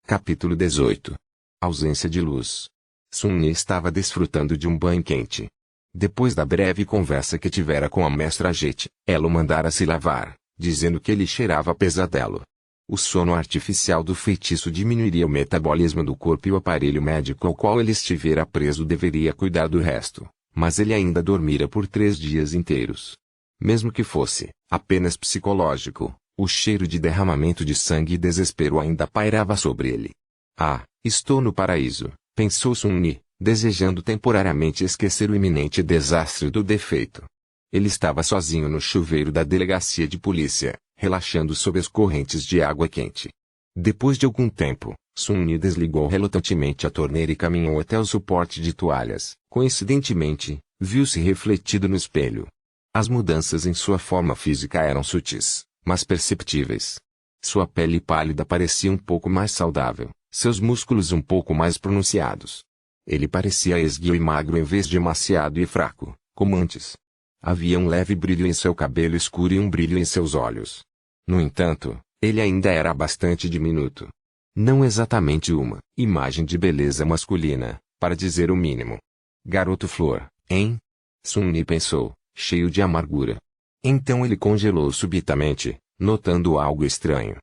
Capítulo 18. Ausência de luz. Sun-Ni estava desfrutando de um banho quente. Depois da breve conversa que tivera com a mestra Jet, ela o mandara se lavar, dizendo que ele cheirava a pesadelo. O sono artificial do feitiço diminuiria o metabolismo do corpo e o aparelho médico ao qual ele estivera preso deveria cuidar do resto, mas ele ainda dormira por 3 dias inteiros. Mesmo que fosse apenas psicológico, o cheiro de derramamento de sangue e desespero ainda pairava sobre ele. Ah, estou no paraíso, pensou Sun-Ni, desejando temporariamente esquecer o iminente desastre do defeito. Ele estava sozinho no chuveiro da delegacia de polícia, relaxando sob as correntes de água quente. Depois de algum tempo, Sun-Ni desligou relutantemente a torneira e caminhou até o suporte de toalhas. Coincidentemente, viu-se refletido no espelho. As mudanças em sua forma física eram sutis, mas perceptíveis. Sua pele pálida parecia um pouco mais saudável, seus músculos um pouco mais pronunciados. Ele parecia esguio e magro em vez de emaciado e fraco, como antes. Havia um leve brilho em seu cabelo escuro e um brilho em seus olhos. No entanto, ele ainda era bastante diminuto. Não exatamente uma imagem de beleza masculina, para dizer o mínimo. Garoto flor, hein? Sun-Ni pensou, cheio de amargura. Então ele congelou subitamente, notando algo estranho.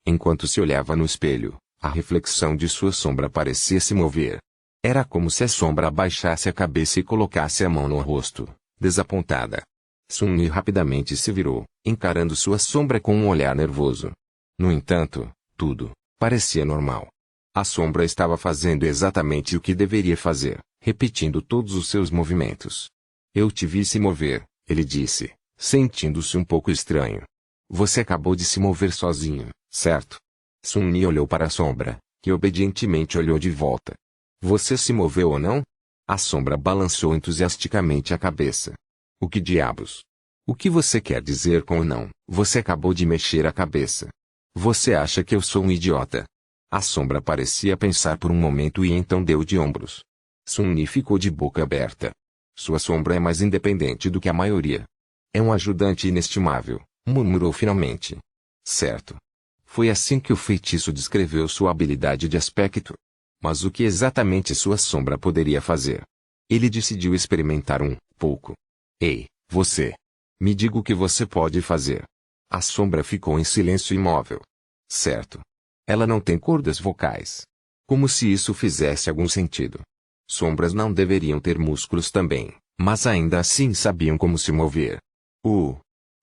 Enquanto se olhava no espelho, a reflexão de sua sombra parecia se mover. Era como se a sombra abaixasse a cabeça e colocasse a mão no rosto, desapontada. Sun-Ni rapidamente se virou, encarando sua sombra com um olhar nervoso. No entanto, tudo parecia normal. A sombra estava fazendo exatamente o que deveria fazer, repetindo todos os seus movimentos. Eu te vi se mover, ele disse, sentindo-se um pouco estranho. Você acabou de se mover sozinho, certo? Sun-Ni olhou para a sombra, que obedientemente olhou de volta. Você se moveu ou não? A sombra balançou entusiasticamente a cabeça. O que diabos? O que você quer dizer com não? Você acabou de mexer a cabeça. Você acha que eu sou um idiota? A sombra parecia pensar por um momento e então deu de ombros. Sun-Ni ficou de boca aberta. Sua sombra é mais independente do que a maioria. É um ajudante inestimável, murmurou finalmente. Certo. Foi assim que o feitiço descreveu sua habilidade de aspecto. Mas o que exatamente sua sombra poderia fazer? Ele decidiu experimentar um pouco. Ei, você! Me diga o que você pode fazer. A sombra ficou em silêncio imóvel. Certo. Ela não tem cordas vocais. Como se isso fizesse algum sentido. Sombras não deveriam ter músculos também, mas ainda assim sabiam como se mover.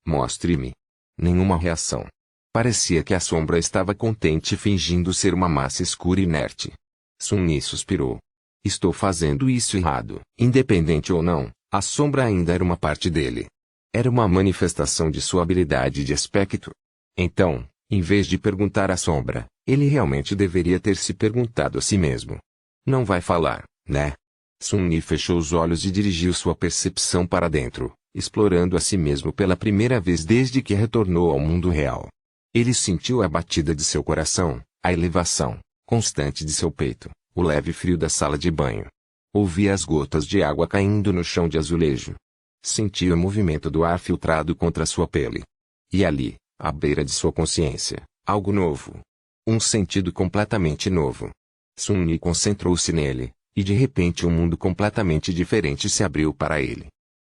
Mostre-me. Nenhuma reação. Parecia que a sombra estava contente fingindo ser uma massa escura e inerte. Sun-Ni suspirou. Estou fazendo isso errado. Independente ou não, a sombra ainda era uma parte dele. Era uma manifestação de sua habilidade de aspecto. Então, em vez de perguntar à sombra, ele realmente deveria ter se perguntado a si mesmo. Não vai falar, né? Sun-Ni fechou os olhos e dirigiu sua percepção para dentro, explorando a si mesmo pela primeira vez desde que retornou ao mundo real. Ele sentiu a batida de seu coração, a elevação constante de seu peito, o leve frio da sala de banho. Ouvia as gotas de água caindo no chão de azulejo. Sentia o movimento do ar filtrado contra sua pele. E ali, à beira de sua consciência, algo novo. Um sentido completamente novo. Sun-Ni concentrou-se nele, e de repente um mundo completamente diferente se abriu para ele.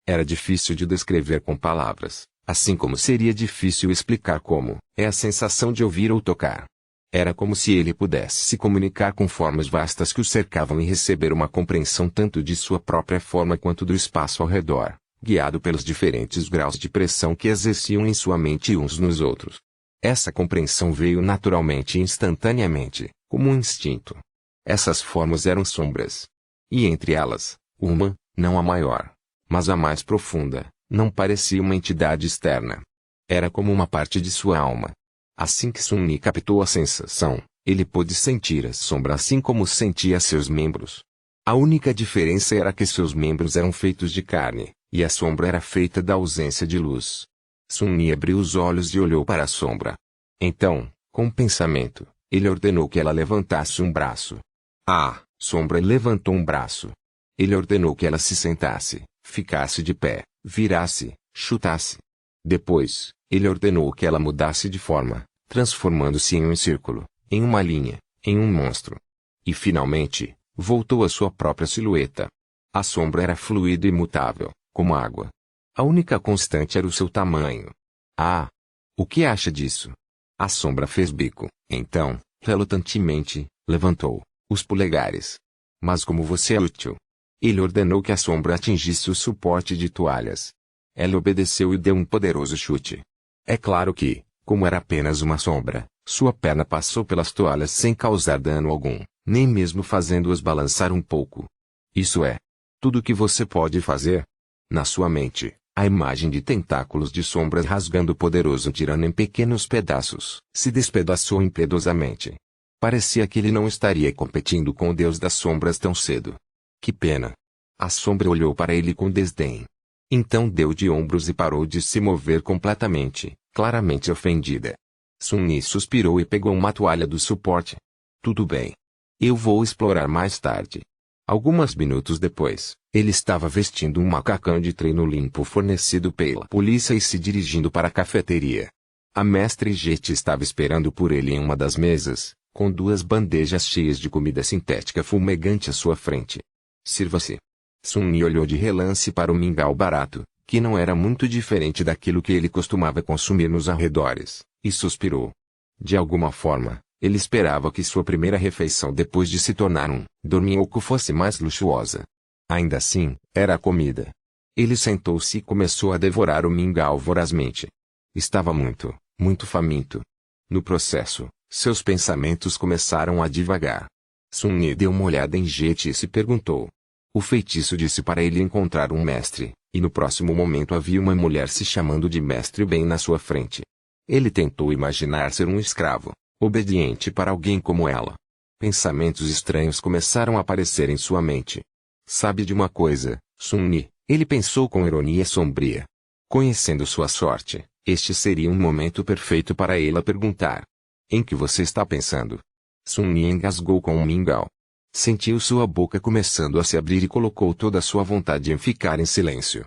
Era difícil de descrever com palavras, assim como seria difícil explicar como é a sensação de ouvir ou tocar. Era como se ele pudesse se comunicar com formas vastas que o cercavam e receber uma compreensão tanto de sua própria forma quanto do espaço ao redor, guiado pelos diferentes graus de pressão que exerciam em sua mente uns nos outros. Essa compreensão veio naturalmente e instantaneamente, como um instinto. Essas formas eram sombras. E entre elas, uma, não a maior, mas a mais profunda, não parecia uma entidade externa. Era como uma parte de sua alma. Assim que Sun-Ni captou a sensação, ele pôde sentir a sombra assim como sentia seus membros. A única diferença era que seus membros eram feitos de carne, e a sombra era feita da ausência de luz. Sun-Ni abriu os olhos e olhou para a sombra. Então, com um pensamento, ele ordenou que ela levantasse um braço. A sombra levantou um braço. Ele ordenou que ela se sentasse, ficasse de pé, virasse, chutasse. Depois, ele ordenou que ela mudasse de forma, transformando-se em um círculo, em uma linha, em um monstro. E finalmente, voltou à sua própria silhueta. A sombra era fluida e imutável, como água. A única constante era o seu tamanho. Ah! O que acha disso? A sombra fez bico, então, relutantemente, levantou os polegares. Mas como você é útil? Ele ordenou que a sombra atingisse o suporte de toalhas. Ela obedeceu e deu um poderoso chute. É claro que, como era apenas uma sombra, sua perna passou pelas toalhas sem causar dano algum, nem mesmo fazendo-as balançar um pouco. Isso é tudo o que você pode fazer. Na sua mente, a imagem de tentáculos de sombras rasgando o poderoso tirano em pequenos pedaços se despedaçou impiedosamente. Parecia que ele não estaria competindo com o Deus das Sombras tão cedo. Que pena. A sombra olhou para ele com desdém. Então deu de ombros e parou de se mover completamente, claramente ofendida. Sun-Yi suspirou e pegou uma toalha do suporte. Tudo bem. Eu vou explorar mais tarde. Alguns minutos depois, ele estava vestindo um macacão de treino limpo fornecido pela polícia e se dirigindo para a cafeteria. A mestre Jet estava esperando por ele em uma das mesas, com 2 bandejas cheias de comida sintética fumegante à sua frente. Sirva-se. Sun-Yi olhou de relance para o mingau barato, que não era muito diferente daquilo que ele costumava consumir nos arredores, e suspirou. De alguma forma, ele esperava que sua primeira refeição depois de se tornar um dorminhoco fosse mais luxuosa. Ainda assim, era a comida. Ele sentou-se e começou a devorar o mingau vorazmente. Estava muito faminto. No processo, seus pensamentos começaram a divagar. Sun-Yi deu uma olhada em Jet e se perguntou. O feitiço disse para ele encontrar um mestre, e no próximo momento havia uma mulher se chamando de mestre bem na sua frente. Ele tentou imaginar ser um escravo, obediente para alguém como ela. Pensamentos estranhos começaram a aparecer em sua mente. Sabe de uma coisa, Sun-Yi? Ele pensou com ironia sombria. Conhecendo sua sorte, este seria um momento perfeito para ela perguntar. Em que você está pensando? Sun-Yi engasgou com um mingau. Sentiu sua boca começando a se abrir e colocou toda a sua vontade em ficar em silêncio.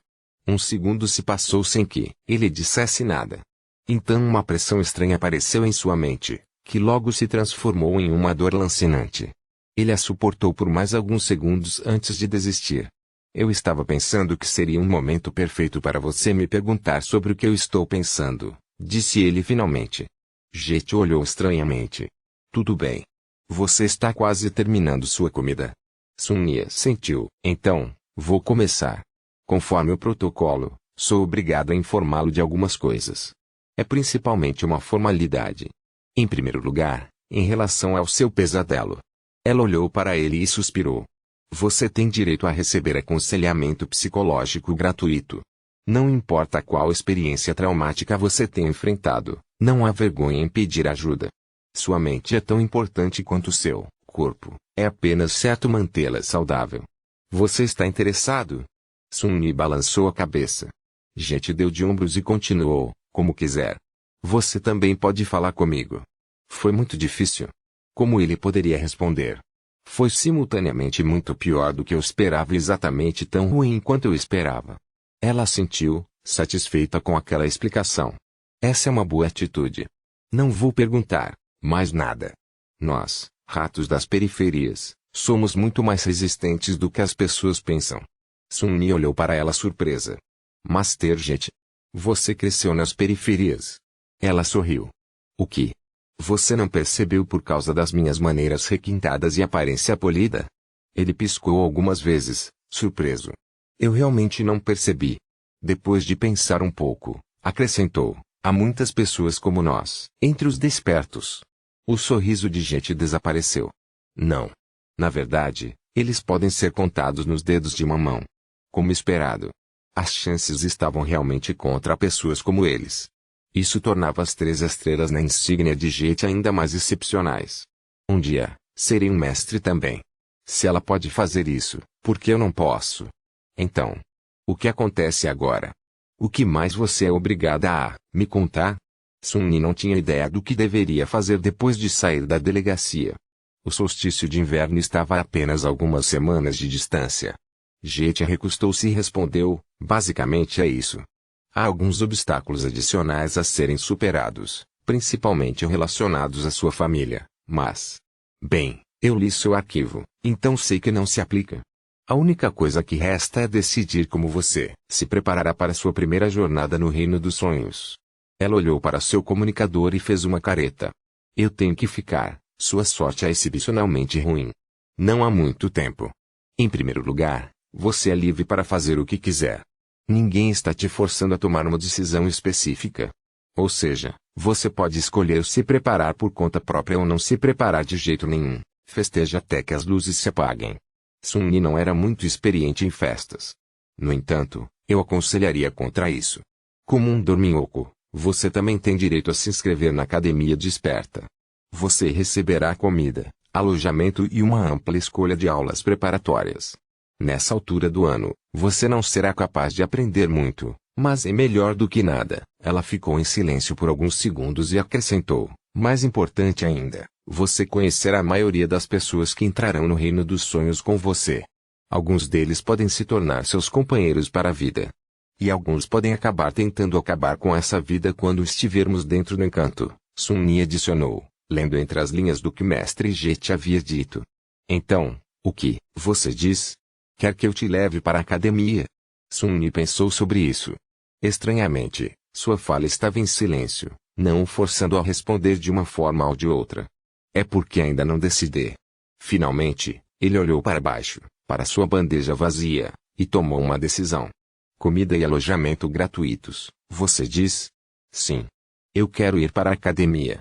Um segundo se passou sem que ele dissesse nada. Então uma pressão estranha apareceu em sua mente, que logo se transformou em uma dor lancinante. Ele a suportou por mais alguns segundos antes de desistir. Eu estava pensando que seria um momento perfeito para você me perguntar sobre o que eu estou pensando, disse ele finalmente. Jet olhou estranhamente. Tudo bem. Você está quase terminando sua comida. Sun-Yi sentiu. Então, vou começar. Conforme o protocolo, sou obrigado a informá-lo de algumas coisas. É principalmente uma formalidade. Em primeiro lugar, em relação ao seu pesadelo. Ela olhou para ele e suspirou. Você tem direito a receber aconselhamento psicológico gratuito. Não importa qual experiência traumática você tenha enfrentado, não há vergonha em pedir ajuda. Sua mente é tão importante quanto o seu corpo, é apenas certo mantê-la saudável. Você está interessado? Sun-Yi balançou a cabeça. Jet deu de ombros e continuou, como quiser. Você também pode falar comigo. Foi muito difícil. Como ele poderia responder? Foi simultaneamente muito pior do que eu esperava e exatamente tão ruim quanto eu esperava. Ela assentiu, satisfeita com aquela explicação. Essa é uma boa atitude. Não vou perguntar mais nada. Nós, ratos das periferias, somos muito mais resistentes do que as pessoas pensam. Sun-Yi olhou para ela surpresa. Master Jet. Você cresceu nas periferias. Ela sorriu. O que? Você não percebeu por causa das minhas maneiras requintadas e aparência polida? Ele piscou algumas vezes, surpreso. Eu realmente não percebi. Depois de pensar um pouco, acrescentou. Há muitas pessoas como nós, entre os despertos. O sorriso de Jet desapareceu. Não. Na verdade, eles podem ser contados nos dedos de uma mão. Como esperado. As chances estavam realmente contra pessoas como eles. Isso tornava as 3 estrelas na insígnia de Jet ainda mais excepcionais. Um dia, serei um mestre também. Se ela pode fazer isso, por que eu não posso? Então, o que acontece agora? O que mais você é obrigada a me contar? Sun-Yi não tinha ideia do que deveria fazer depois de sair da delegacia. O solstício de inverno estava a apenas algumas semanas de distância. Jet recostou-se e respondeu, basicamente é isso. Há alguns obstáculos adicionais a serem superados, principalmente relacionados à sua família, mas Bem, eu li seu arquivo, então sei que não se aplica. A única coisa que resta é decidir como você se preparará para sua primeira jornada no reino dos sonhos. Ela olhou para seu comunicador e fez uma careta. Eu tenho que ficar, sua sorte é excepcionalmente ruim. Não há muito tempo. Em primeiro lugar, você é livre para fazer o que quiser. Ninguém está te forçando a tomar uma decisão específica. Ou seja, você pode escolher se preparar por conta própria ou não se preparar de jeito nenhum. Festeje até que as luzes se apaguem. Sun-Yi não era muito experiente em festas. No entanto, eu aconselharia contra isso. Como um dorminhoco, você também tem direito a se inscrever na Academia Desperta. Você receberá comida, alojamento e uma ampla escolha de aulas preparatórias. Nessa altura do ano, você não será capaz de aprender muito, mas é melhor do que nada. Ela ficou em silêncio por alguns segundos e acrescentou, mais importante ainda, você conhecerá a maioria das pessoas que entrarão no reino dos sonhos com você. Alguns deles podem se tornar seus companheiros para a vida. E alguns podem acabar tentando acabar com essa vida quando estivermos dentro do encanto, Sun-Yi adicionou, lendo entre as linhas do que Mestre Jet havia dito. Então, o que você diz? Quer que eu te leve para a academia? Sun-Yi pensou sobre isso. Estranhamente, sua fala estava em silêncio, não o forçando a responder de uma forma ou de outra. É porque ainda não decidi. Finalmente, ele olhou para baixo, para sua bandeja vazia, e tomou uma decisão. Comida e alojamento gratuitos, você diz? Sim. Eu quero ir para a academia.